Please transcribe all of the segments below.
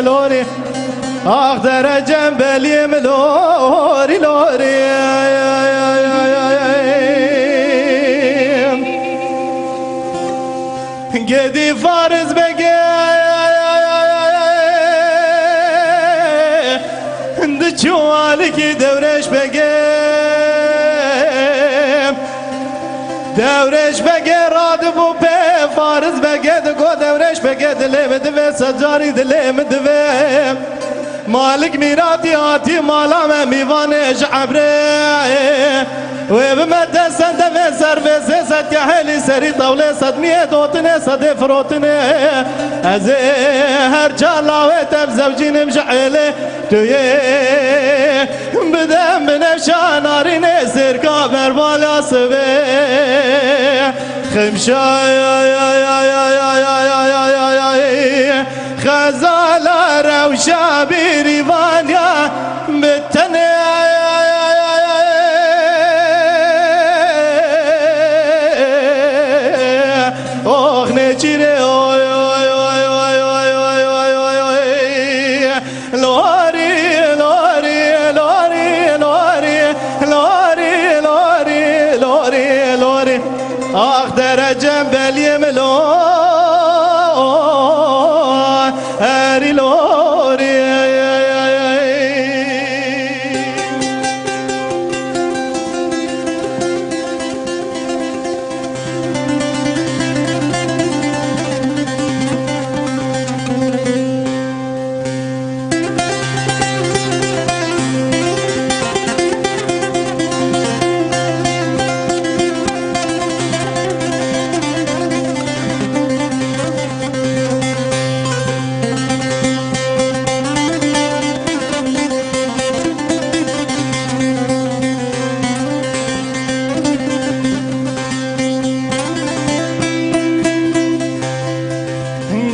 لوري أخضر جنبليم لوري لوري قدي فارس بقى دجوالك دورش بقى دورش بقى رادبو بي فارس بقى دقو دورش بقى دلم دفي سجاري دلم دفي مالك ميراتي آتي مالا ما ميوانش عبري وبمدى سند في سرفيس ست يحلي سري طولي صدمية دوتني صدي فروتني أزي هرجالا ويتب زوجين مشعلي توي بدم بنفشا ناريني سيركا بربالا سبي خمشا يا يا يا يا يا يا يا يا يا خزالا روشا بريفانيا بتني أخضر جنبل يملو هاري لوري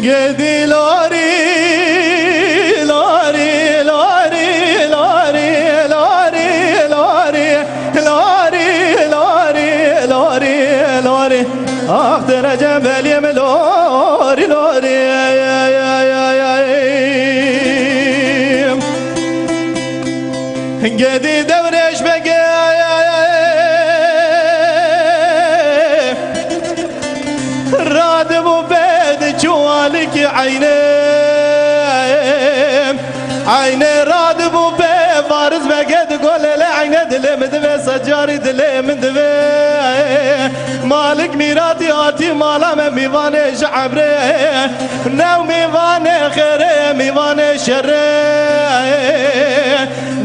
قدي لوري لوري لوري لوري لوري لوري لوري لوري لوري لوري أخضر جبل يملوري لوري يا يا يا يا قدي دورش بقى رادب جوالك عيني عيني رادب وبي فارس بقد قول لا عيني دلم دفي سجاري دلم دفي مالك ميراتي آتي مالا من ميواني شعبري نو ميواني خيري ميواني شري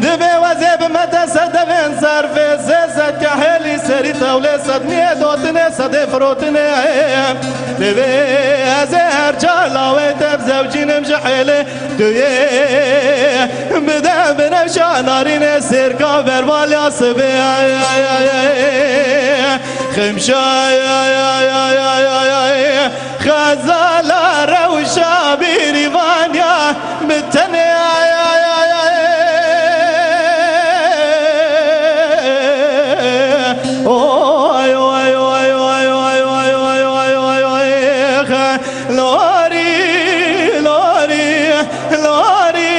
دفي وزيب متى سدفين سرفي سيسد كحيلي سري طولي صدني دوتني صدي فروتني دفي زهر جالا ويتب زوجين مشحيلي دوي بدأ بنفشا نارين سيركا بربال يا صبي خمشا يا يا يا يا يا يا خزالا روشا بريفانيا بتني يا يا يا يا اوي اوي اوي اوي اوي اوي اوي اوي اوي لوري لوري لوري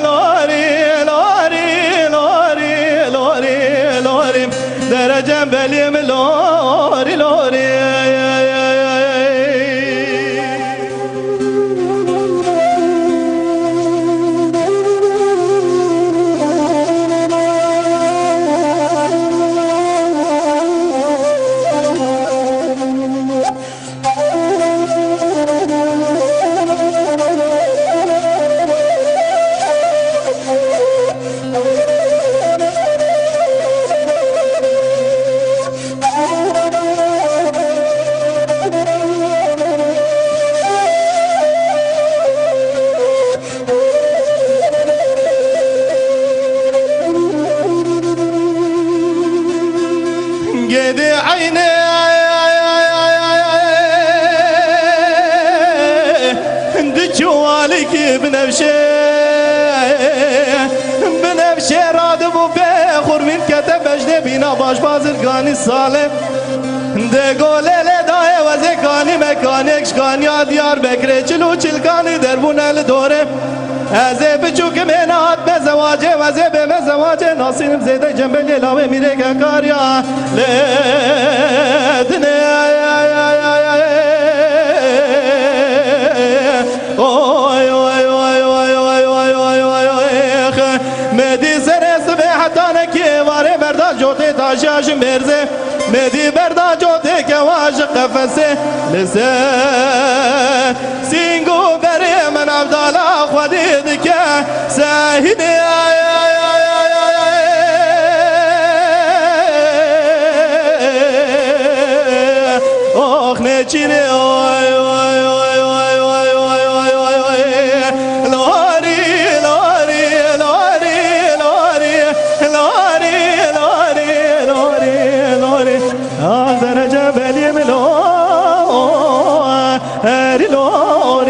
لوري لوري لوري لوري لوري درجة بليم لوري لوري قدي عيني دجوالك بنفشي رادب وبيخور من كتب اجنبينا باش بازرگانی سالم ده گوله لدای وزکانی مکانیکش کانیا دیار بکره چلو چلکانی دربونه لدوره ازي بچوك منات بزواجه وزي بمزواجه ناصين بزيده جنبل يلاوي ميريكا كاريا لدني مدي سرس بحتانكي واري بردا جوتي تاشاش مرزي مدي بردا جوتي كواش قفسي لسان سينغو بري من عبدالله خديدك ساهدي اخ نچيني هاري لو